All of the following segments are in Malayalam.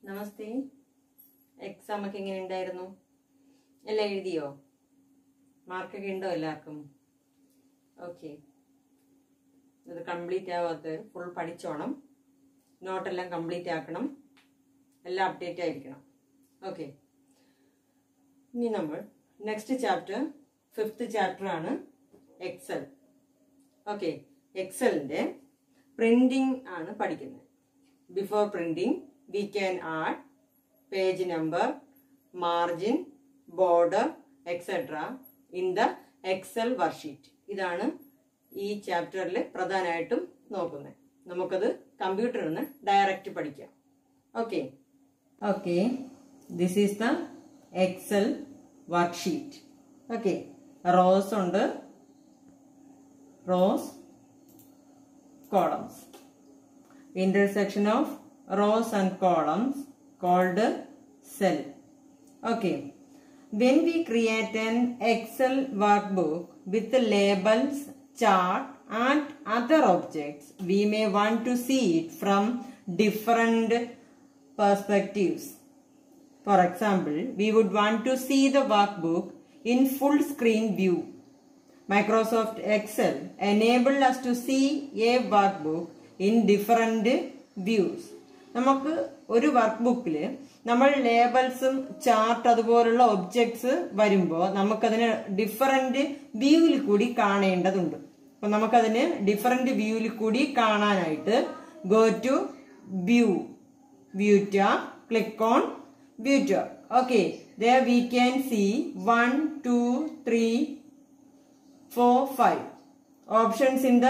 നമസ്തേ. എക്സാം ഒക്കെ എങ്ങനെ ഉണ്ടായിരുന്നു? എല്ലാം എഴുതിയോ? മാർക്കൊക്കെ ഉണ്ടോ എല്ലാവർക്കും? ഓക്കെ. ഇത് കംപ്ലീറ്റ് ആവാത്ത ഫുൾ പഠിച്ചോണം. നോട്ടെല്ലാം കംപ്ലീറ്റ് ആക്കണം. എല്ലാം അപ്ഡേറ്റ് ആയിരിക്കണം. ഓക്കെ. ഇനി നമ്മൾ നെക്സ്റ്റ് ചാപ്റ്റർ 5th ചാപ്റ്റർ ആണ് എക്സൽ. ഓക്കെ. എക്സലിന്റെ പ്രിന്റിംഗ് ആണ് പഠിക്കുന്നത്. Before printing we can add page number, margin, border, etc. in the Excel worksheet. ഇതാണ് ഈ ചാപ്റ്ററിൽ പ്രധാനമായിട്ടും നോക്കുന്നത്. നമുക്കത് കമ്പ്യൂട്ടറിൽ നിന്ന് ഡയറക്റ്റ് പഠിക്കാം. Okay. Okay. This is the Excel worksheet. Okay. Rows ഉണ്ട്, rows, columns. Intersection of rows and columns called cell. Okay. When we create an Excel workbook with labels, chart and other objects, we may want to see it from different perspectives. For example, we would want to see the workbook in full screen view. Microsoft Excel enables us to see a workbook in different views. നമുക്ക് ഒരു വർക്ക് ബുക്കിൽ നമ്മൾ ലേബൽസും ചാർട്ട് അതുപോലുള്ള ഒബ്ജക്ട്സ് വരുമ്പോൾ നമുക്കതിന് ഡിഫറൻറ്റ് വ്യൂവിൽ കൂടി കാണേണ്ടതുണ്ട്. അപ്പൊ നമുക്കതിന് ഡിഫറൻറ്റ് വ്യൂവിൽ കൂടി കാണാനായിട്ട് go to view tab, click on view tab. Okay. there we can see 1 2 3 4 5 options in the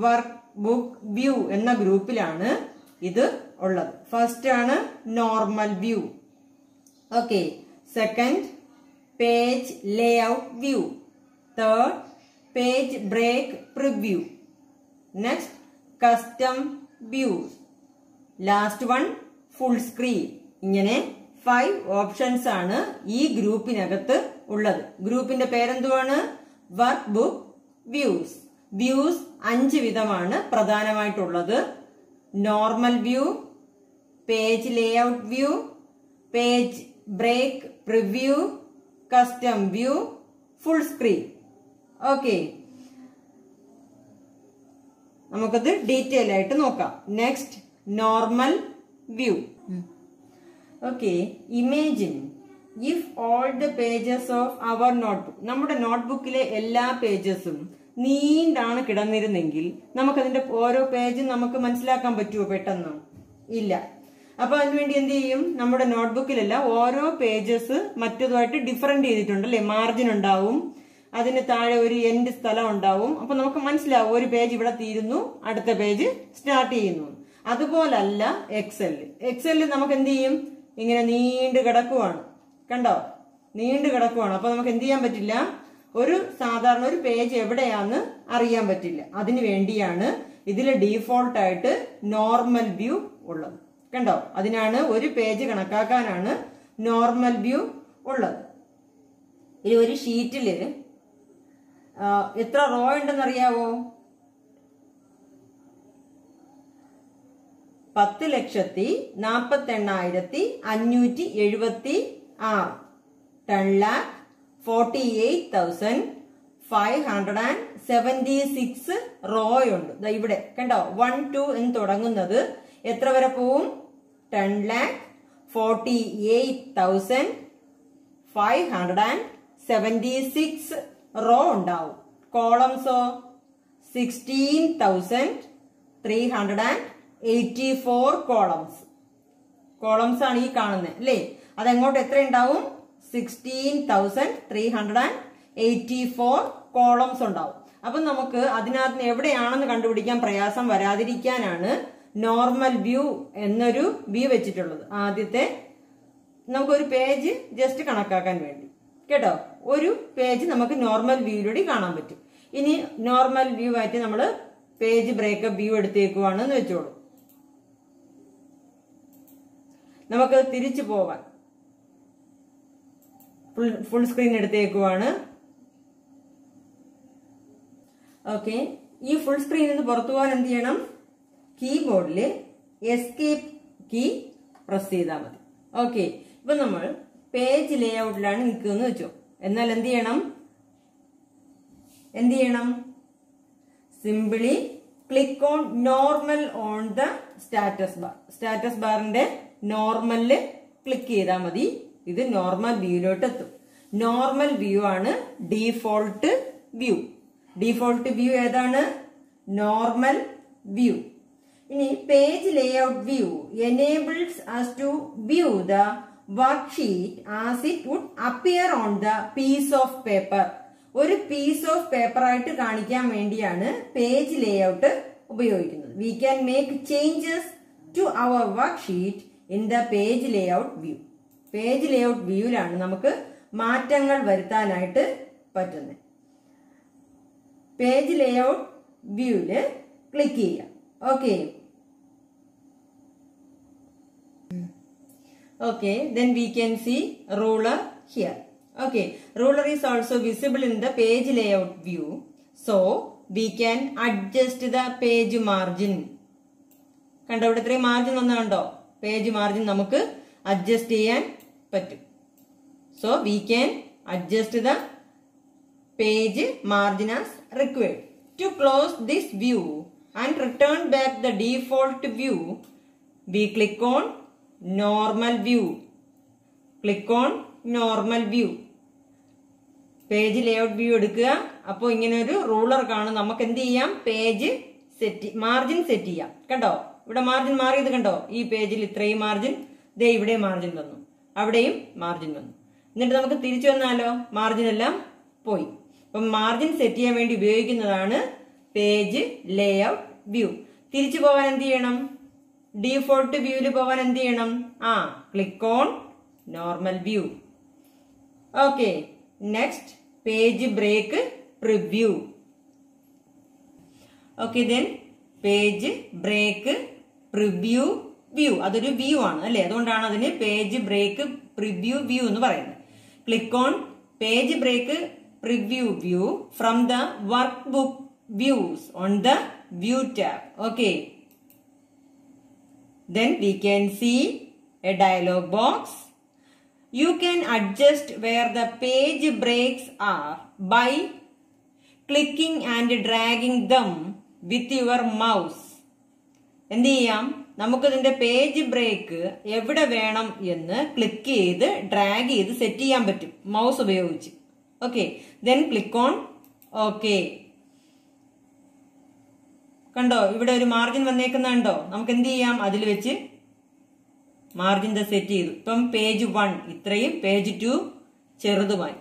workbook view എന്ന ഗ്രൂപ്പിലാണ് ഇത് ഉള്ളത്. ഫസ്റ്റ് ആണ് normal view. Okay. Second page layout view. Third page break preview. Next custom views. Last one full screen. ഇങ്ങനെ 5 ഓപ്ഷൻസ് ആണ് ഈ ഗ്രൂപ്പിനകത്ത് ഉള്ളത്. ഗ്രൂപ്പിന്റെ പേരെന്തുവാണ്? Workbook views. വ്യൂസ് 5 വിധമാണ് പ്രധാനമായിട്ടുള്ളത്. Normal view, page layout view, page break preview, custom view, full screen. Okay. നമുക്കത് ഡീറ്റെയിൽ ആയിട്ട് നോക്കാം. Next normal view. Okay. Imagine if all the pages of our notebook, നമ്മുടെ നോട്ട്ബുക്കിലെ എല്ലാ പേജസും നീണ്ടാണ് കിടന്നിരുന്നെങ്കിൽ നമുക്കതിന്റെ ഓരോ പേജും നമുക്ക് മനസ്സിലാക്കാൻ പറ്റുമോ പെട്ടെന്ന്? ഇല്ല. അപ്പൊ അതിനുവേണ്ടി എന്ത് ചെയ്യും? നമ്മുടെ നോട്ട്ബുക്കിലല്ല ഓരോ പേജസ് മറ്റതുമായിട്ട് ഡിഫറെന്റ് ചെയ്തിട്ടുണ്ട് അല്ലെ? മാർജിൻ ഉണ്ടാവും, അതിന് താഴെ ഒരു എൻഡ് സ്ഥലം ഉണ്ടാവും. അപ്പൊ നമുക്ക് മനസ്സിലാവും ഒരു പേജ് ഇവിടെ തീരുന്നു, അടുത്ത പേജ് സ്റ്റാർട്ട് ചെയ്യുന്നു. അതുപോലല്ല എക്സലിൽ. എക്സലിൽ നമുക്ക് എന്ത് ചെയ്യും? ഇങ്ങനെ നീണ്ടു കിടക്കുവാണ്. കണ്ടോ? നീണ്ടു കിടക്കുവാണ്. അപ്പൊ നമുക്ക് എന്ത് ചെയ്യാൻ പറ്റില്ല? ഒരു സാധാരണ ഒരു പേജ് എവിടെയാന്ന് അറിയാൻ പറ്റില്ല. അതിനു വേണ്ടിയാണ് ഇതിൽ ഡീഫോൾട്ട് ആയിട്ട് നോർമൽ വ്യൂ ഉള്ളത്. കണ്ടോ? അതിനാണ് ഒരു പേജ് കണക്കാക്കാനാണ് നോർമൽ വ്യൂ ഉള്ളത്. ഇനി ഒരു ഷീറ്റില് എത്ര റോ ഉണ്ടെന്ന് അറിയാവോ? 10,48,576. 10,48,576 റോ ഉണ്ട്. ഇവിടെ കണ്ടോ? 1 2 എന്ന് തുടങ്ങുന്നത് എത്ര വരെ പോവും? 10,48,576 റോ ഉണ്ടാവും. കോളംസോ 16,384 കോളംസ്. കോളംസ് ആണ് ഈ കാണുന്നത് അല്ലേ? അതെങ്ങോട്ട് എത്ര ഉണ്ടാവും? 16,384 കോളംസ് ഉണ്ടാവും. അപ്പൊ നമുക്ക് അതിനകത്ത് എവിടെയാണെന്ന് കണ്ടുപിടിക്കാൻ പ്രയാസം വരാതിരിക്കാനാണ് നോർമൽ വ്യൂ എന്നൊരു വ്യൂ വെച്ചിട്ടുള്ളത്. ആദ്യത്തെ നമുക്കൊരു പേജ് ജസ്റ്റ് കണക്കാക്കാൻ വേണ്ടി കേട്ടോ, ഒരു പേജ് നമുക്ക് നോർമൽ വ്യൂയിലൂടെ കാണാൻ പറ്റും. ഇനി നോർമൽ വ്യൂ ആയിട്ട് നമ്മൾ പേജ് ബ്രേക്കപ്പ് വ്യൂ എടുത്തേക്കുവാണെന്ന് വെച്ചോളൂ. നമുക്ക് തിരിച്ചു പോകാൻ ഫുൾ സ്ക്രീൻ എടുത്തേക്കുവാണ്. ഓക്കെ. ഈ ഫുൾ സ്ക്രീനിൽ നിന്ന് പുറത്തു പോകാൻ എന്ത് ചെയ്യണം? കീബോർഡില് എസ്കേപ്പ് കീ പ്രസ് ചെയ്താൽ മതി. ഓക്കെ, ഇപ്പൊ നമ്മൾ പേജ് ലേ ഔട്ടിലാണ് നിൽക്കുന്നത് വെച്ചോ. എന്നാൽ എന്ത് ചെയ്യണം? Simply click on normal on the status bar. Status ബാറിന്റെ നോർമലില് ക്ലിക്ക് ചെയ്താൽ മതി. ഇത് നോർമൽ വ്യൂയിലോട്ട് എത്തും. നോർമൽ വ്യൂ ആണ് ഡീഫോൾട്ട് വ്യൂ. ഡീഫോൾട്ട് വ്യൂ ഏതാണ്? Normal view. ഇനി page layout view enables us to view the worksheet as it would appear on the piece of paper. ഒരു പീസ് ഓഫ് പേപ്പർ ആയിട്ട് കാണിക്കാൻ വേണ്ടിയാണ് പേജ് ലേഔട്ട് ഉപയോഗിക്കുന്നത്. We can make changes to our worksheet in the page layout view. Page layout വ്യൂയിലാണ് നമുക്ക് മാറ്റങ്ങൾ വരുത്താനായിട്ട് പറ്റുന്നത്. പേജ് ലേഔട്ട് വ്യൂയില് ക്ലിക്ക് ചെയ്യാം. Okay, then we can see ruler here. Okay, ruler is also visible in the page layout view, so we can adjust the page margin. കണ്ടോ, ഇവിടെ ഇത്രയും മാർജിൻ വന്നു കണ്ടോ? പേജ് മാർജിൻ നമുക്ക് അഡ്ജസ്റ്റ് ചെയ്യാൻ പറ്റും. So we can adjust the page margin as required. To close this view and return back the default view, we click on normal view. Click on normal view. Page layout view എടുക്കുക. അപ്പോൾ ഇങ്ങനെ ഒരു റൂളർ കാണും. നമുക്ക് എന്ത് ചെയ്യാം? പേജ് മാർജിൻ സെറ്റ് ചെയ്യാം. കണ്ടോ, ഇവിടെ മാർജിൻ മാറിയത് കണ്ടോ? ഈ പേജിൽ ഇത്രയും മാർജിൻ, ദേ ഇവിടെ മാർജിൻ വന്നു, അവിടെയും മാർജിൻ വന്നു. എന്നിട്ട് നമുക്ക് തിരിച്ചു വന്നാലോ? മാർജിൻ എല്ലാം പോയി. അപ്പം മാർജിൻ സെറ്റ് ചെയ്യാൻ വേണ്ടി ഉപയോഗിക്കുന്നതാണ് പേജ് ലേഔട്ട് വ്യൂ. തിരിച്ചു പോകാൻ എന്ത് ചെയ്യണം? ഡീഫോൾട്ട് വ്യൂവിൽ പോകാൻ എന്ത് ചെയ്യണം? Click on normal view. Okay, next page break preview. Okay, then page break preview view. അതൊരു വ്യൂ ആണ് അല്ലെ, അതുകൊണ്ടാണ് അതിന് പേജ് ബ്രേക്ക് പ്രിവ്യൂ വ്യൂ എന്ന് പറയുന്നത്. Click on page break preview view from the workbook views on the view tab. Okay, then we can see a dialog box. You can adjust where the page breaks are by clicking and dragging them with your mouse. എന്ത് ചെയ്യാം? നമുക്കിതിന്റെ പേജ് ബ്രേക്ക് എവിടെ വേണം എന്ന് ക്ലിക്ക് ചെയ്ത് ഡ്രാഗ് ചെയ്ത് സെറ്റ് ചെയ്യാൻ പറ്റും മൗസ് ഉപയോഗിച്ച്. Okay, then click on okay. കണ്ടോ, ഇവിടെ ഒരു മാർജിൻ വന്നേക്കുന്നുണ്ടോ? നമുക്ക് എന്ത് ചെയ്യാം? അതിൽ വെച്ച് മാർജിൻ സെറ്റ് ചെയ്തു. ഇപ്പം പേജ് 1 ഇത്രയും, പേജ് 2 ചെറുതുമായി.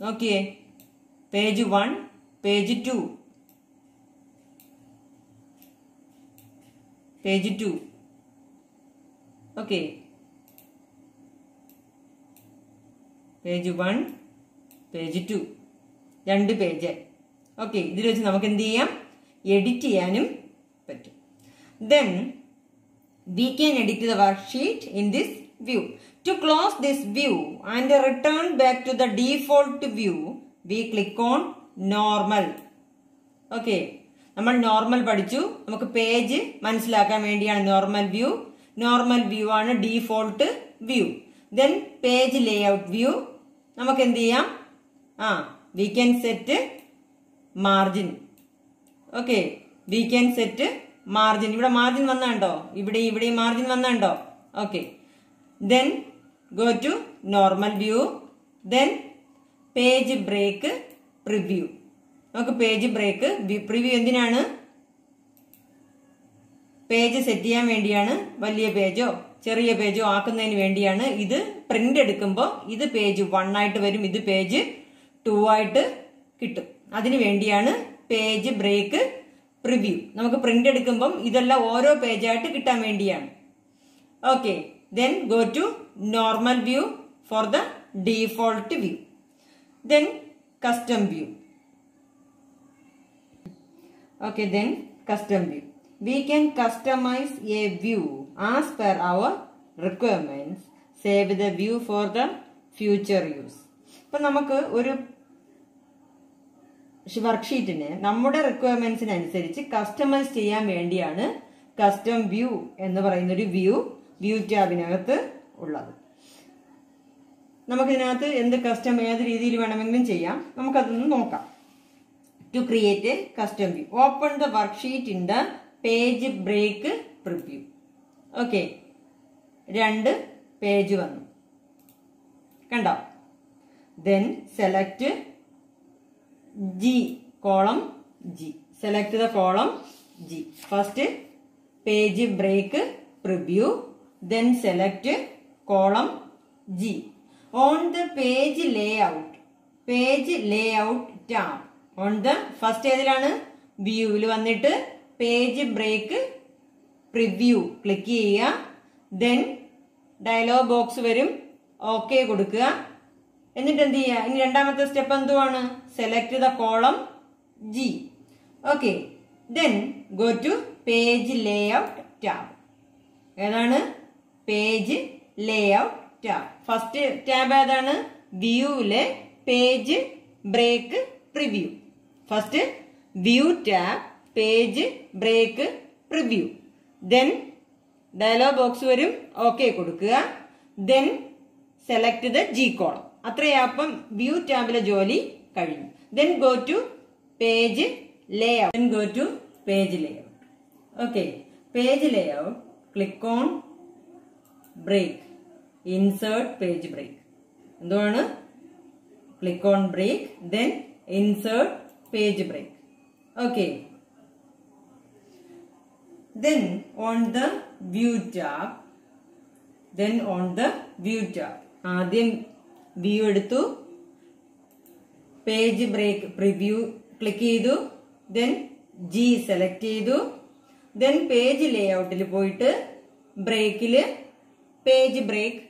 നോക്കിയേ, page 1, page 2, page 2. Okay, page 1, page 2, 2 page. Okay, ഇതിൽ വെച്ച് നമുക്ക് എന്ത് ചെയ്യാം? എഡിറ്റ് ചെയ്യാനും പറ്റും. Then we can edit the worksheet in this view. To close this view and return back to the default view, we click on normal. Okay, നമ്മൾ നോർമൽ പഠിച്ചു. നമുക്ക് പേജ് മനസ്സിലാക്കാൻ വേണ്ടിയാണ് നോർമൽ വ്യൂ. നോർമൽ വ്യൂ ആണ് default view. Then page layout view. നമുക്ക് എന്ത് ചെയ്യാം? we can set margin. Okay, we can set margin. ഇവിടെ മാർജിൻ വന്നുണ്ടോ? ഇവിടെ മാർജിൻ വന്നുണ്ടോ? Okay, then go to normal view. Then page break preview. നമുക്ക് പേജ് ബ്രേക്ക് പ്രിവ്യൂ എന്തിനാണ്? പേജ് സെറ്റ് ചെയ്യാൻ വേണ്ടിയാണ്. വലിയ പേജോ ചെറിയ പേജോ ആക്കുന്നതിന് വേണ്ടിയാണ്. ഇത് പ്രിന്റ് എടുക്കുമ്പോൾ ഇത് പേജ് 1 ആയിട്ട് വരും, ഇത് പേജ് 2 ആയിട്ട് കിട്ടും. അതിനു വേണ്ടിയാണ് പേജ് ബ്രേക്ക് പ്രിവ്യൂ. നമുക്ക് പ്രിന്റ് എടുക്കുമ്പം ഇതെല്ലാം ഓരോ പേജായിട്ട് കിട്ടാൻ വേണ്ടിയാണ്. Okay, then go to normal view for the default view. Then custom view. Okay, then custom view. We can customize a view as per our requirements. Save the view for the future use. ഇപ്പൊ നമുക്ക് ഒരു വർക്ക്ഷീറ്റിന് നമ്മുടെ റിക്വയർമെന്റ്സിനനുസരിച്ച് കസ്റ്റമൈസ് ചെയ്യാൻ വേണ്ടിയാണ് കസ്റ്റം വ്യൂ എന്ന് പറയുന്ന ഒരു വ്യൂ വ്യൂ ടാബിനകത്ത് ഉള്ളത്. നമുക്കിതിനകത്ത് എന്ത് കസ്റ്റം ഏത് രീതിയിൽ വേണമെങ്കിലും ചെയ്യാം. നമുക്കതൊന്ന് നോക്കാം. To create a custom view, open the worksheet in the page break preview. Okay, 2 page വന്നു കണ്ടോ. Then select G, column G. Select the column G. First page break preview, then select column G. On the page layout tab, on the first ഏതിലാണ് view ൽ വന്നിട്ട് page break preview ക്ലിക്ക് ചെയ്യുക. then ഡയലോഗ് ബോക്സ് വരും, ഓക്കെ കൊടുക്കുക. എന്നിട്ട് എന്ത് ചെയ്യുക? ഇനി രണ്ടാമത്തെ സ്റ്റെപ്പ് എന്തുവാണ്? Select the column G. Okay, then go to page layout tab. ഏതാണ്? Page layout tab. First tab ഏതാണ്? വ്യൂവിലെ page break preview. First view tab, page break preview. Then dialog box വരും, ഓക്കെ കൊടുക്കുക. Then select the G column. അത്രയാപ്പം വ്യൂ ടാബിലെ ജോലി കഴിഞ്ഞു. Then go to page layout. Okay, page layout, click on break, insert page break. എന്തുവാണ്? Click on break, then insert page break. Okay, then on the view tab, ആദ്യം വ്യൂ എടുത്തു, പേജ് ബ്രേക്ക് പ്രിവ്യൂ ക്ലിക്ക് ചെയ്തു, ദെൻ G സെലക്ട് ചെയ്തു, ദെൻ പേജ് ലേഔട്ടിൽ പോയിട്ട് ബ്രേക്കില് പേജ് ബ്രേക്ക്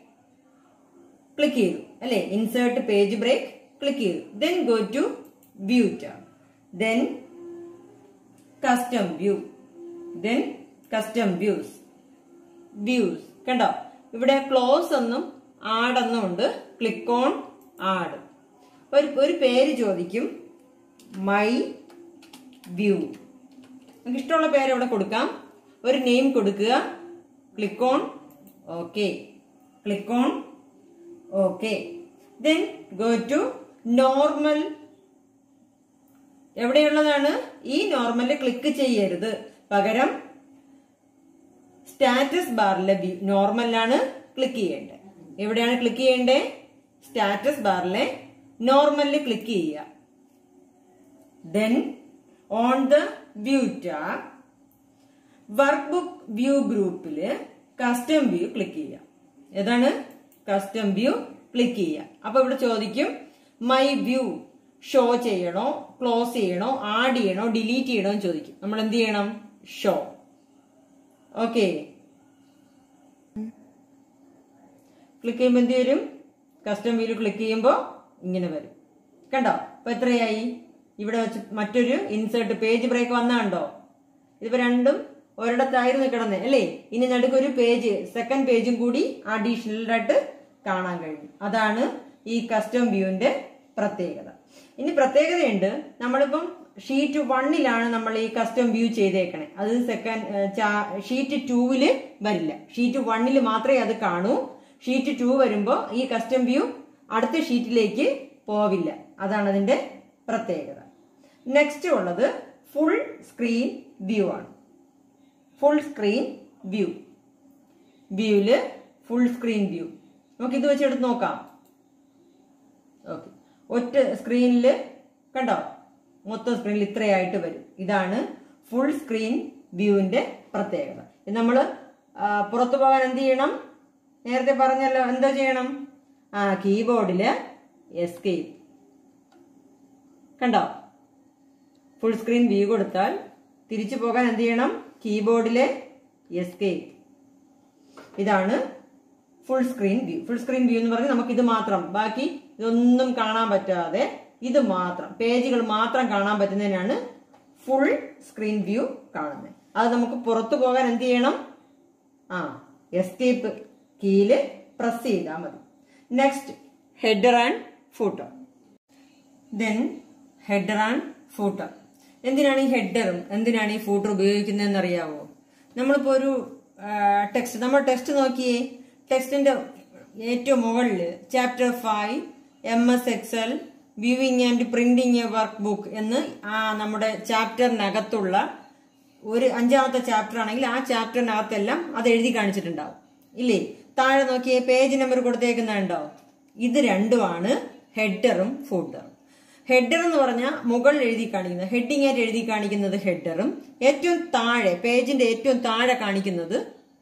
ക്ലിക്ക് ചെയ്തു അല്ലെ, ഇൻസേർട്ട് പേജ് ബ്രേക്ക് ക്ലിക്ക് ചെയ്തു. Then go to view tab, then custom view, then custom views. കണ്ടോ, ഇവിടെ ക്ലോസ് എന്നും ആഡ് എന്നും ഉണ്ട്. Click on add. ഒരു പേര് ചോദിക്കും, മൈ വ്യൂ. നമുക്ക് ഇഷ്ടമുള്ള പേര് അവിടെ കൊടുക്കാം. ഒരു നെയിം കൊടുക്കുക. Click on okay. Then go to normal. എവിടെയുള്ളതാണ്? ഈ നോർമൽ ക്ലിക്ക് ചെയ്യരുത്, പകരം സ്റ്റാറ്റസ് ബാറിലെ നോർമലാണ് ക്ലിക്ക് ചെയ്യേണ്ടത്. എവിടെയാണ് ക്ലിക്ക് ചെയ്യേണ്ടത്? സ്റ്റാറ്റസ് ബാറിലെ നോർമലിൽ ക്ലിക്ക് ചെയ്യുക. Then on the view tab, work book view ഗ്രൂപ്പില് കസ്റ്റം വ്യൂ ക്ലിക്ക് ചെയ്യുക. ഏതാണ്? കസ്റ്റം വ്യൂ ക്ലിക്ക് ചെയ്യുക. അപ്പൊ ഇവിടെ ചോദിക്കും, മൈ വ്യൂ ഷോ ചെയ്യണോ, ക്ലോസ് ചെയ്യണോ, ആഡ് ചെയ്യണോ, ഡിലീറ്റ് ചെയ്യണോ എന്ന് ചോദിക്കും. നമ്മൾ എന്ത് ചെയ്യണം? ഷോ. ഓക്കെ, ക്ലിക്ക് ചെയ്യുമ്പോൾ എന്ത് വരും? കസ്റ്റം വ്യൂ ക്ലിക്ക് ചെയ്യുമ്പോൾ ഇങ്ങനെ വരും. കണ്ടോ? അപ്പൊ എത്രയായി? ഇവിടെ വെച്ച് മറ്റൊരു ഇൻസേർട്ട് പേജ് ബ്രേക്ക് വന്നാണ്ടോ? ഇതിപ്പോ രണ്ടും ഒരിടത്തായിരുന്നു കിടന്നേ അല്ലേ? ഇനി നടുക്കൊരു പേജ്, സെക്കൻഡ് പേജും കൂടി അഡീഷണൽ ആയിട്ട് കാണാൻ കഴിയും. അതാണ് ഈ കസ്റ്റം വ്യൂവിന്റെ പ്രത്യേകത. ഇനി പ്രത്യേകതയുണ്ട്, നമ്മളിപ്പം ഷീറ്റ് 1ലാണ് നമ്മൾ ഈ കസ്റ്റം വ്യൂ ചെയ്തേക്കണേ. അത് ഷീറ്റ് 2 വരില്ല. ഷീറ്റ് 1 മാത്രമേ അത് കാണൂ. ഷീറ്റ് 2 വരുമ്പോ ഈ കസ്റ്റം വ്യൂ അടുത്ത ഷീറ്റിലേക്ക് പോവില്ല. അതാണ് അതിന്റെ പ്രത്യേകത. നെക്സ്റ്റ് ഉള്ളത് ഫുൾ സ്ക്രീൻ വ്യൂ ആണ്. ഫുൾ സ്ക്രീൻ വ്യൂവില് ഫുൾ സ്ക്രീൻ വ്യൂ നമുക്ക് ഇത് വെച്ചെടുത്ത് നോക്കാം. ഓക്കെ, ഒറ്റ സ്ക്രീനില് കണ്ടോ, മൊത്തം സ്ക്രീനിൽ ഇത്രയായിട്ട് വരും. ഇതാണ് ഫുൾ സ്ക്രീൻ വ്യൂവിന്റെ പ്രത്യേകത. നമ്മൾ പുറത്തു പോകാൻ എന്ത് ചെയ്യണം? നേരത്തെ പറഞ്ഞല്ലോ, എന്താ ചെയ്യണം? കീബോർഡില് എസ്കേപ്പ്. കണ്ടോ, ഫുൾ സ്ക്രീൻ വ്യൂ കൊടുത്താൽ തിരിച്ചു പോകാൻ എന്ത് ചെയ്യണം? കീബോർഡിലെ എസ്കേപ്പ്. ഇതാണ് full screen view. Full screen view എന്ന് പറഞ്ഞാൽ നമുക്ക് ഇത് മാത്രം, ബാക്കി ഇതൊന്നും കാണാൻ പറ്റാതെ ഇത് മാത്രം, പേജുകൾ മാത്രം കാണാൻ പറ്റുന്നതിനാണ് ഫുൾ സ്ക്രീൻ വ്യൂ കാണുന്നത്. അത് നമുക്ക് പുറത്തു പോകാൻ എന്ത് ചെയ്യണം? എസ്കേപ്പ് കീയില് പ്രസ് ചെയ്താൽ മതി. Next header and footer. Then header and footer. എന്തിനാണ് ഈ ഹെഡറും എന്തിനാണ് ഈ ഫൂട്ടർ ഉപയോഗിക്കുന്നതെന്ന് അറിയാവോ? നമ്മളിപ്പോ ഒരു ടെക്സ്റ്റ്, നമ്മൾ ടെക്സ്റ്റ് നോക്കിയേ, ടെക്സ്റ്റിന്റെ ഏറ്റവും മുകളിൽ chapter 5 MS Excel viewing and printing A work book എന്ന് നമ്മുടെ ചാപ്റ്ററിനകത്തുള്ള ഒരു 5ാമത്തെ ചാപ്റ്റർ ആണെങ്കിൽ ആ ചാപ്റ്ററിനകത്തെല്ലാം അത് എഴുതി കാണിച്ചിട്ടുണ്ടാവും ഇല്ലേ. താഴെ നോക്കിയേ പേജ് നമ്പർ കൊടുത്തേക്കുന്നുണ്ടോ. ഇത് രണ്ടുമാണ് ഹെഡറും ഫൂട്ടറും. ഹെഡർ എന്ന് പറഞ്ഞാൽ മുകളിൽ എഴുതി കാണിക്കുന്നത്, ഹെഡിങ് ആയിട്ട് എഴുതി കാണിക്കുന്നത് ഹെഡറും, ഏറ്റവും താഴെ പേജിന്റെ ഏറ്റവും താഴെ കാണിക്കുന്നത്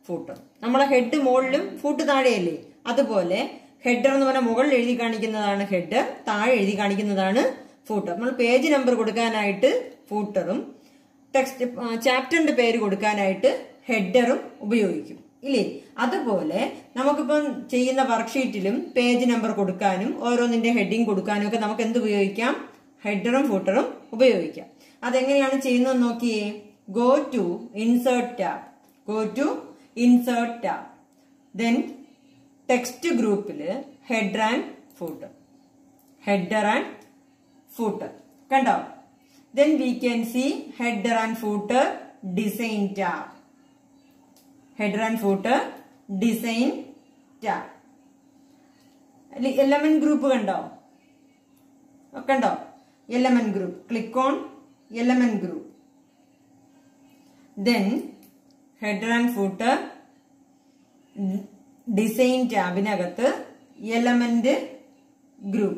ഫൂട്ടറും. നമ്മളെ ഹെഡ് മുകളിലും ഫൂട്ട് താഴെയല്ലേ, അതുപോലെ ഹെഡർ എന്ന് പറഞ്ഞാൽ മുകളിൽ എഴുതി കാണിക്കുന്നതാണ് ഹെഡർ, താഴെ എഴുതി കാണിക്കുന്നതാണ് ഫൂട്ടർ. നമ്മൾ പേജ് നമ്പർ കൊടുക്കാനായിട്ട് ഫൂട്ടറും ടെക്സ്റ്റ് ചാപ്റ്ററിന്റെ പേര് കൊടുക്കാനായിട്ട് ഹെഡറും ഉപയോഗിക്കും ഇല്ലേ. അതുപോലെ നമുക്കിപ്പം ചെയ്യുന്ന വർക്ക്ഷീറ്റിലും പേജ് നമ്പർ കൊടുക്കാനും ഓരോന്നിന്റെ ഹെഡിങ് കൊടുക്കാനും ഒക്കെ നമുക്ക് എന്ത് ഉപയോഗിക്കാം, ഹെഡറും ഫൂട്ടറും ഉപയോഗിക്കാം. അതെങ്ങനെയാണ് ചെയ്യുന്നത് നോക്കിയേ. Go to insert tab, then text ഗ്രൂപ്പില് ഹെഡർ ആൻഡ് ഫൂട്ടർ കണ്ടോ. Then we can see header and footer design tab. Element group കണ്ടോ. Element group. Click on element group. Then header and footer design tabിനകത്ത് element group.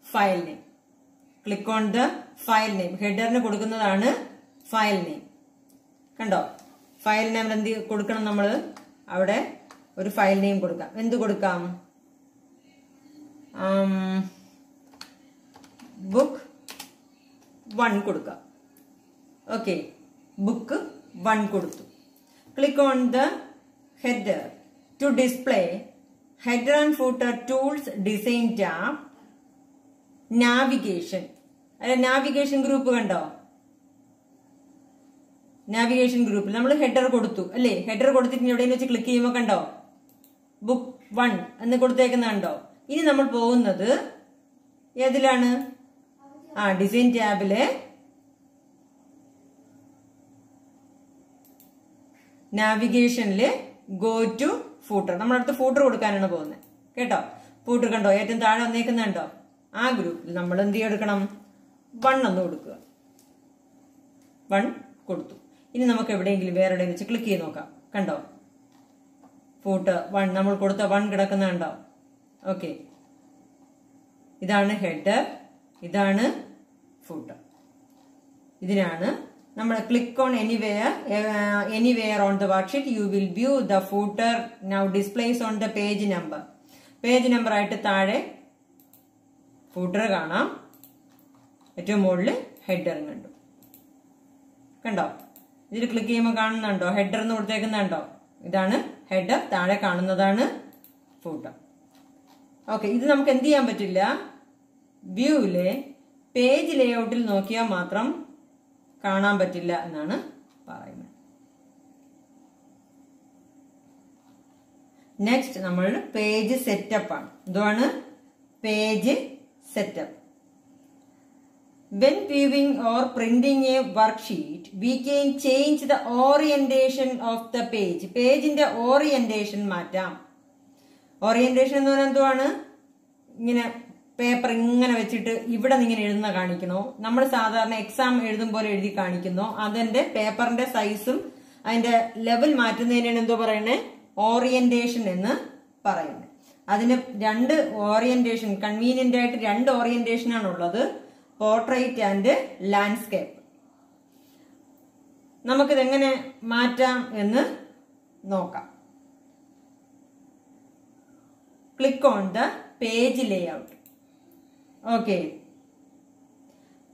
File name. Click on the file name. ഹെഡറിന് കൊടുക്കുന്നതാണ് ഫയൽ നെയിം കണ്ടോ. ഫയൽ നെയിം എന്ത് കൊടുക്കണം, നമ്മൾ അവിടെ ഒരു ഫയൽ നെയിം കൊടുക്കാം. എന്ത് കൊടുക്കാം, book 1 കൊടുക്കാം. ഓക്കെ, book 1 കൊടുത്തു. Click on the header to display header and footer tools design tab. Navigation group കണ്ടോ. നാവിഗേഷൻ ഗ്രൂപ്പിൽ നമ്മൾ ഹെഡർ കൊടുത്തു അല്ലേ. ഹെഡർ കൊടുത്തിട്ട് എവിടെയെങ്കിലും വെച്ച് ക്ലിക്ക് ചെയ്യുമ്പോൾ കണ്ടോ book 1 എന്ന് കൊടുത്തേക്കുന്നുണ്ടോ. ഇനി നമ്മൾ പോകുന്നത് ഏതിലാണ്, ഡിസൈൻ ടാബിലെ നാവിഗേഷനില് ഗോ ടു ഫൂട്ടർ. നമ്മളടുത്ത് ഫൂട്ടർ കൊടുക്കാനാണ് പോകുന്നത് കേട്ടോ. ഫൂട്ടർ കണ്ടോ ഏറ്റവും താഴെ വന്നേക്കുന്നുണ്ടോ. ആ ഗ്രൂപ്പിൽ നമ്മൾ എന്ത് ചെയ്തെടുക്കണം, 1 ഒന്ന് കൊടുക്കുക. 1 കൊടുത്തു. ഇനി നമുക്ക് എവിടെയെങ്കിലും വേറെ എവിടെയെങ്കിലും വെച്ച് ക്ലിക്ക് ചെയ്ത് നോക്കാം. കണ്ടോ ഫൂട്ടർ 1 നമ്മൾ കൊടുത്ത 1 കിടക്കുന്നുണ്ടോ. ഓക്കെ, ഇതാണ് ഹെഡർ, ഇതാണ് ഫൂട്ടർ. ഇതിനാണ് നമ്മൾ click on anywhere on the worksheet you will view the footer now displays on the page number. Page number ആയിട്ട് താഴെ ഫൂട്ടർ കാണാം, ഏറ്റവും മുകളിൽ ഹെഡറും കണ്ടോ. ഇതിൽ ക്ലിക്ക് ചെയ്യുമ്പോൾ കാണുന്നുണ്ടോ ഹെഡർ എന്ന് കൊടുത്തേക്കുന്നുണ്ടോ. ഇതാണ് ഹെഡർ, താഴെ കാണുന്നതാണ് ഫൂട്ടർ. ഓക്കെ, ഇത് നമുക്ക് എന്ത് ചെയ്യാൻ പറ്റില്ല, വ്യൂവിലെ പേജ് ലേഔട്ടിൽ നോക്കിയാൽ മാത്രം കാണാൻ പറ്റില്ല എന്നാണ് പറയുന്നത്. നെക്സ്റ്റ് നമ്മൾ പേജ് സെറ്റപ്പ് ആണ്. ഇതാണ് page setup. When viewing or printing a worksheet, we can change the orientation of the page. പേജിന്റെ ഓറിയന്റേഷൻ മാറ്റാം. ഓറിയന്റേഷൻ എന്ന് പറഞ്ഞാൽ എന്തുവാണ്, ഇങ്ങനെ പേപ്പർ ഇങ്ങനെ വെച്ചിട്ട് ഇവിടെ നിന്ന് ഇങ്ങനെ എഴുതുന്ന കാണിക്കണോ, നമ്മൾ സാധാരണ എക്സാം എഴുതും പോലെ എഴുതി കാണിക്കുന്നോ, അതിന്റെ പേപ്പറിന്റെ സൈസും അതിന്റെ ലെവൽ മാറ്റുന്നതിനാണ് എന്തോ പറയുന്നത്, ഓറിയന്റേഷൻ എന്ന് പറയുന്നത്. അതിന് 2 ഓറിയന്റേഷൻ, കൺവീനിയന്റ് ആയിട്ട് 2 ഓറിയന്റേഷൻ ആണുള്ളത്, പോർട്രേറ്റ് ആൻഡ് ലാൻഡ്സ്കേപ്പ്. നമുക്കിതെങ്ങനെ മാറ്റാം എന്ന് നോക്കാം. Click on the page layout. Okay,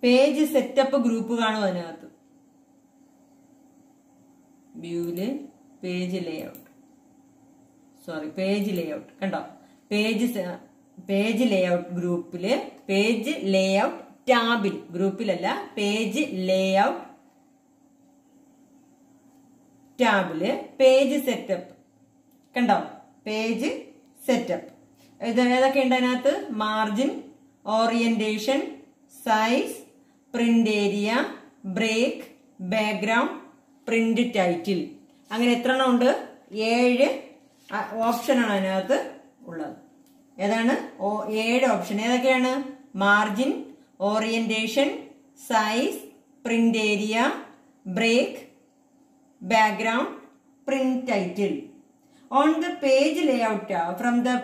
page setup group കാണും അതിനകത്ത്. വ്യൂവില് പേജ് ലേഔട്ട്, പേജ് ലേഔട്ട് കണ്ടോ. പേജ് ലേഔട്ട് ഗ്രൂപ്പില്, പേജ് ലേഔട്ട് ടാബിൽ, ഗ്രൂപ്പിലല്ല, പേജ് ലേഔട്ട് ടാബില് പേജ് സെറ്റപ്പ് കണ്ടോ. പേജ് സെറ്റപ്പ് ഇത് ഏതൊക്കെ ഉണ്ട് അതിനകത്ത്, margin, orientation, size, print area, break, background, print title. അങ്ങനെ എത്ര എണ്ണം ഉണ്ട്? 7 ഓപ്ഷനാണ് അതിനകത്ത് ഉള്ളത്. ഏതാണ്? 7 ഓപ്ഷൻ. ഏതൊക്കെയാണ്? Margin, orientation, size, print area, break, background, print title. On the page layout from the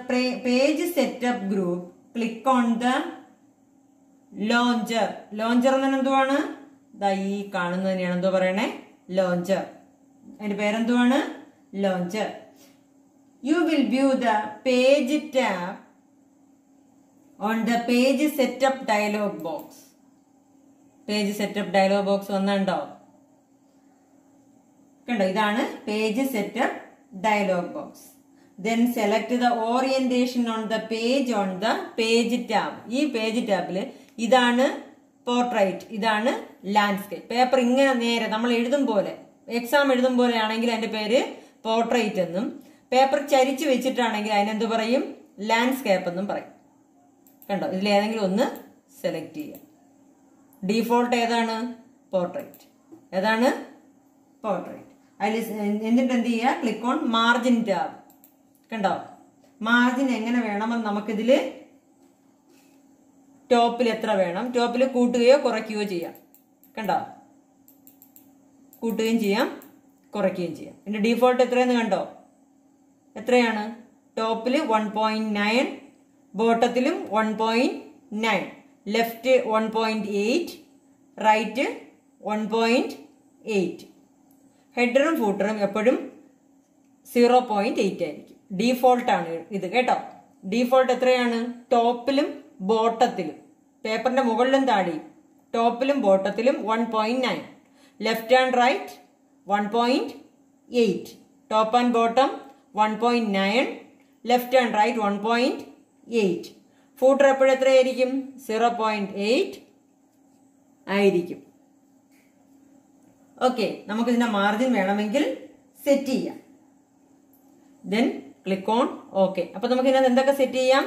page setup group, click on the launcher. Launcher എന്ന് എന്തുവാണ്? ദാ ഈ കാണുന്നതിനെയാണ് എന്തോ പറയണേ? ലോഞ്ചർ. അതിന്റെ പേരെന്തുവാണ്? Launcher. You will view the page tab on the page setup dialog box. Page setup dialog box വന്നുണ്ടോ? കണ്ടോ? ഇതാണ് page setup dialog box. Then select the orientation on the page on the page tab. ഈ പേജ് ടാബില് ഇതാണ് പോർട്രൈറ്റ്, ഇതാണ് ലാൻഡ്സ്കേപ്പ്. പേപ്പർ ഇങ്ങനെ നേരെ നമ്മൾ എഴുതും പോലെ, എക്സാം എഴുതും പോലെ ആണെങ്കിൽ അതിന്റെ പേര് പോർട്രൈറ്റ് എന്നും, പേപ്പർ ചരിച്ചു വെച്ചിട്ടാണെങ്കിൽ അതിനെന്ത് പറയും? ലാൻഡ്സ്കേപ്പ് എന്നും പറയും. കണ്ടോ? ഇതിലേതെങ്കിലും ഒന്ന് സെലക്ട് ചെയ്യുക. ഡീഫോൾട്ട് ഏതാണ്? പോർട്രൈറ്റ്. ഏതാണ്? പോർട്രൈറ്റ്. അതിൽ എന്നിട്ട് എന്ത് ചെയ്യുക? Click on margin tab. കണ്ടോ? മാർജിൻ എങ്ങനെ വേണമെന്ന് നമുക്കിതില് ടോപ്പിൽ എത്ര വേണം? ടോപ്പിൽ കൂട്ടുകയോ കുറയ്ക്കുകയോ ചെയ്യാം. കണ്ടോ? കൂട്ടുകയും ചെയ്യാം, കുറയ്ക്കുകയും ചെയ്യാം. ഇതിന്റെ ഡീഫോൾട്ട് എത്രയെന്ന് കണ്ടോ? എത്രയാണ്? ടോപ്പിൽ 1.9, ബോട്ടത്തിലും 1.9, ലെഫ്റ്റ് 1.8, റൈറ്റ് 1.8. ഹെഡറും ഫൂട്ടറും എപ്പോഴും 0.8 ആയിരിക്കും. ഡീഫോൾട്ടാണ് ഇത് കേട്ടോ. ഡീഫോൾട്ട് എത്രയാണ്? ടോപ്പിലും ബോട്ടത്തിലും, പേപ്പറിന്റെ മുകളിലും താഴെയും, ടോപ്പിലും ബോട്ടത്തിലും 1.9, left and right 1.8, top and bottom 1.9, left and right 1.8. Footer എപ്പോഴും എത്രയായിരിക്കും? 0.8 ആയിരിക്കും. ഓക്കെ, നമുക്ക് ഇതിന്റെ മാർജിൻ വേണമെങ്കിൽ സെറ്റ് ചെയ്യാം. Then click on okay. അപ്പൊ നമുക്ക് ഇതിനകത്ത് എന്തൊക്കെ സെറ്റ് ചെയ്യാം?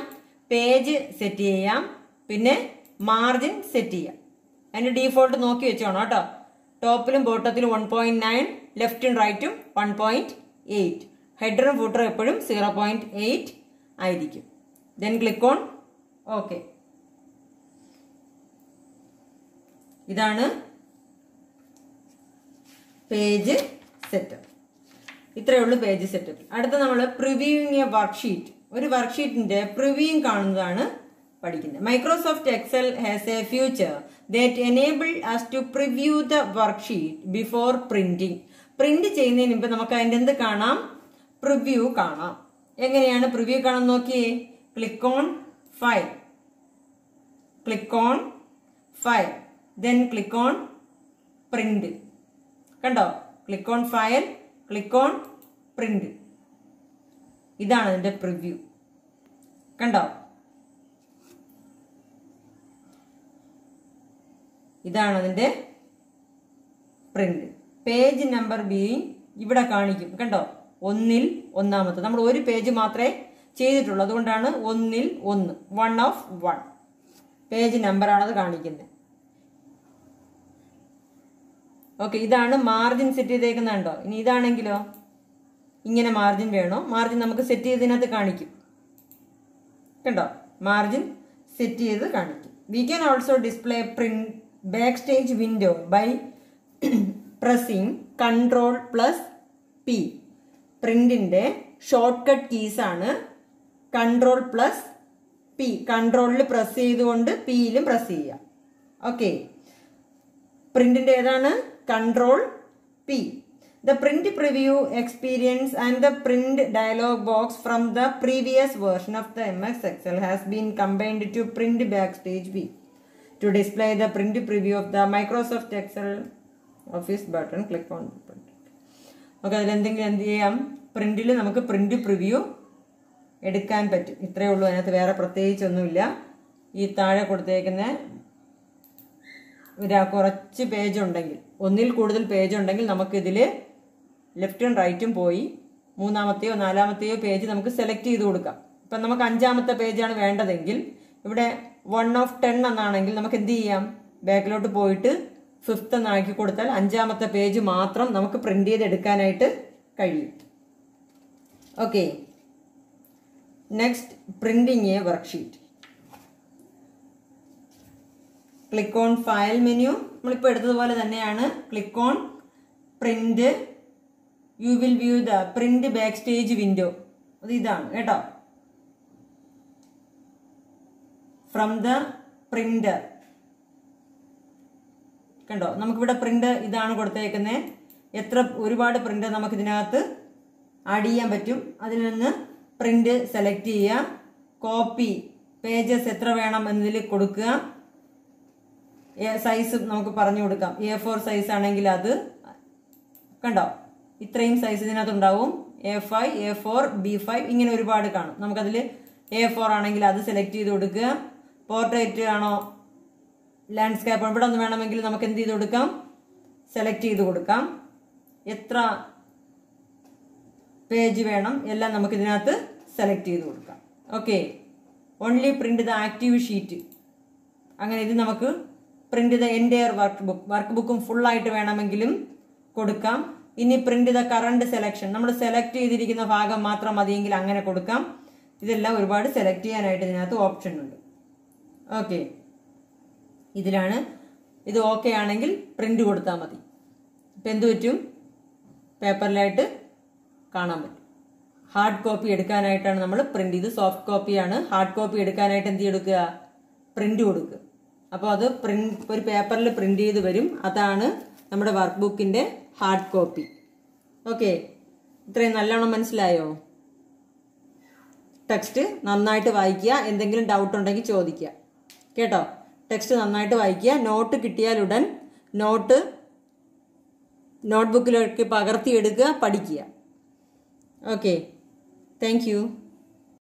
പേജ് സെറ്റ് ചെയ്യാം, പിന്നെ മാർജിൻ സെറ്റ് ചെയ്യാം. അതിന്റെ ഡീഫോൾട്ട് നോക്കി വെച്ചോണം കേട്ടോ. ടോപ്പിലും ബോട്ടത്തിലും 1.9, ലെഫ്റ്റും റൈറ്റും 1.8, ഹെഡറും ഫൂട്ടറും എപ്പോഴും 0.8 ആയിരിക്കും. Then click on okay. ഇതാണ് പേജ് സെറ്റപ്പ്. ഇത്രയേ ഉള്ളൂ പേജ് സെറ്റപ്പ്. അടുത്ത നമ്മൾ പ്രിവ്യൂയിങ് എ വർക്ക്ഷീറ്റ്. ഒരു വർക്ക്ഷീറ്റിന്റെ പ്രിവ്യൂയിങ് കാണുന്നതാണ് പഠിക്കുന്നത്. Microsoft Excel has a feature that enable us to preview the worksheet before printing. Print ചെയ്യുന്നതിന് മുമ്പ് നമുക്ക് അതിന്റെ എന്ത് കാണാം? പ്രിവ്യൂ കാണാം. എങ്ങനെയാണ് പ്രിവ്യൂ കാണാൻ? നോക്കിയേ. Click on file, click on file, then click on print. കണ്ടോ? Click on file, click on print. ഇതാണ് അതിന്റെ പ്രിവ്യൂ. കണ്ടോ? ഇതാണ് അതിന്റെ പ്രിന്റ്. പേജ് നമ്പർ ബീയിങ് ഇവിടെ കാണിക്കും. കണ്ടോ? 1ൽ 1. നമ്മൾ ഒരു പേജ് മാത്രമേ ചെയ്തിട്ടുള്ളൂ, അതുകൊണ്ടാണ് 1ൽ 1, 1 of 1 പേജ് നമ്പറാണത് കാണിക്കുന്നത്. ഓക്കെ, ഇതാണ് മാർജിൻ സെറ്റ് ചെയ്തേക്കുന്നുണ്ടോ. ഇനി ഇതാണെങ്കിലോ, ഇങ്ങനെ മാർജിൻ വേണോ? മാർജിൻ നമുക്ക് സെറ്റ് ചെയ്തതിനകത്ത് കാണിക്കും. കണ്ടോ? മാർജിൻ സെറ്റ് ചെയ്ത് കാണിക്കും. We can also display print backstage window by pressing Ctrl+P. പ്രിന്റിന്റെ ഷോർട്ട് കട്ട് കീസ് ആണ് Ctrl+P. കൺട്രോളിൽ പ്രസ് ചെയ്തുകൊണ്ട് പിയിലും പ്രസ് ചെയ്യാം. ഓക്കെ, പ്രിന്റിന്റെ ഏതാണ്? Ctrl+P. The print preview experience and the print dialog box from the previous version of the MS Excel has been combined to print backstage V. To display the print preview of the Microsoft Excel Office button, click on print. Okay, അതിലെന്തെങ്കിലും എന്ത് ചെയ്യാം? പ്രിന്റിൽ നമുക്ക് പ്രിന്റ് പ്രിവ്യൂ എടുക്കാൻ പറ്റും. ഇത്രയേ ഉള്ളൂ. അതിനകത്ത് വേറെ പ്രത്യേകിച്ചൊന്നുമില്ല. ഈ താഴെ കൊടുത്തേക്കുന്ന കുറച്ച് പേജ് ഉണ്ടെങ്കിൽ, 1ൽ കൂടുതൽ പേജ് ഉണ്ടെങ്കിൽ നമുക്ക് ഇതിൽ ലെഫ്റ്റും റൈറ്റും പോയി 3-മത്തെയോ 4-മത്തെയോ പേജ് നമുക്ക് സെലക്ട് ചെയ്ത് കൊടുക്കാം. ഇപ്പം നമുക്ക് 5-മത്തെ പേജാണ് വേണ്ടതെങ്കിൽ ഇവിടെ 1 of 10 എന്നാണെങ്കിൽ നമുക്ക് എന്ത് ചെയ്യാം? ബാക്കിലോട്ട് പോയിട്ട് 5th എന്നാക്കി കൊടുത്താൽ 5ാമത്തെ പേജ് മാത്രം നമുക്ക് പ്രിന്റ് ചെയ്തെടുക്കാനായിട്ട് കഴിയും. Okay, next printing A worksheet. Click on file menu. നമ്മളിപ്പോൾ എടുത്തതുപോലെ തന്നെയാണ്. Click on print. U will view the print backstage window. അത് ഇതാണ് കേട്ടോ. ഫ്രം ദ പ്രിന്റർ കണ്ടോ, നമുക്കിവിടെ പ്രിന്റ് ഇതാണ് കൊടുത്തേക്കുന്നത്. ഒരുപാട് പ്രിന്റ് നമുക്ക് ഇതിനകത്ത് ആഡ് ചെയ്യാൻ പറ്റും. അതിൽ നിന്ന് പ്രിന്റ് സെലക്ട് ചെയ്യുക. കോപ്പി പേജസ് എത്ര വേണം എന്നതിൽ കൊടുക്കുക. സൈസ് നമുക്ക് പറഞ്ഞു കൊടുക്കാം. A4 സൈസ് ആണെങ്കിൽ അത് കണ്ടോ, ഇത്രയും സൈസ് ഇതിനകത്ത് ഉണ്ടാവും. A5, A4, B5 ഇങ്ങനെ ഒരുപാട് കാണും. നമുക്കതിൽ A4 ആണെങ്കിൽ അത് സെലക്ട് ചെയ്ത് കൊടുക്കുക. പോർട്രേറ്റ് ആണോ ലാൻഡ്സ്കേപ്പ് ആണോ ഇവിടെ ഒന്ന് വേണമെങ്കിൽ നമുക്ക് എന്ത് ചെയ്ത് കൊടുക്കാം, സെലക്ട് ചെയ്ത് കൊടുക്കാം. എത്ര പേജ് വേണം എല്ലാം നമുക്ക് ഇതിനകത്ത് സെലക്ട് ചെയ്ത് കൊടുക്കാം. Okay, only print the active sheet. അങ്ങനെ ഇത് നമുക്ക് പ്രിന്റ് ദ എൻറ്റയർ വർക്ക് ബുക്കും ഫുള്ളായിട്ട് വേണമെങ്കിലും കൊടുക്കാം. ഇനി പ്രിന്റ് ദ കറണ്ട് സെലക്ഷൻ, നമ്മൾ സെലക്ട് ചെയ്തിരിക്കുന്ന ഭാഗം മാത്രം മതിയെങ്കിൽ അങ്ങനെ കൊടുക്കാം. ഇതെല്ലാം ഒരുപാട് സെലക്ട് ചെയ്യാനായിട്ട് ഇതിനകത്ത് ഓപ്ഷൻ ഉണ്ട്. ഓക്കെ, ഇതിലാണ്. ഇത് ഓക്കെ ആണെങ്കിൽ പ്രിന്റ് കൊടുത്താൽ മതി. ഇപ്പം എന്ത് പറ്റും, പേപ്പറിലായിട്ട് കാണാൻ പറ്റും. ഹാർഡ് കോപ്പി എടുക്കാനായിട്ടാണ് നമ്മൾ പ്രിന്റ്. ഇത് സോഫ്റ്റ് കോപ്പിയാണ്. ഹാർഡ് കോപ്പി എടുക്കാനായിട്ട് എന്ത് കൊടുക്കുക, പ്രിന്റ് കൊടുക്കുക. അപ്പോൾ അത് ഒരു പേപ്പറിൽ പ്രിന്റ് ചെയ്ത് വരും. അതാണ് നമ്മുടെ വർക്ക് ബുക്കിന്റെ ഹാർഡ് കോപ്പി. ഓക്കെ, ഇത്രയും നല്ലോണം മനസ്സിലായോ? ടെക്സ്റ്റ് നന്നായിട്ട് വായിക്കുക. എന്തെങ്കിലും ഡൗട്ട് ഉണ്ടെങ്കിൽ ചോദിക്കുക കേട്ടോ. ടെക്സ്റ്റ് നന്നായിട്ട് വായിക്കുക. നോട്ട് കിട്ടിയാലുടൻ നോട്ട്ബുക്കിലേക്ക് പകർത്തിയെടുക്കുക, പഠിക്കുക. Okay, thank you.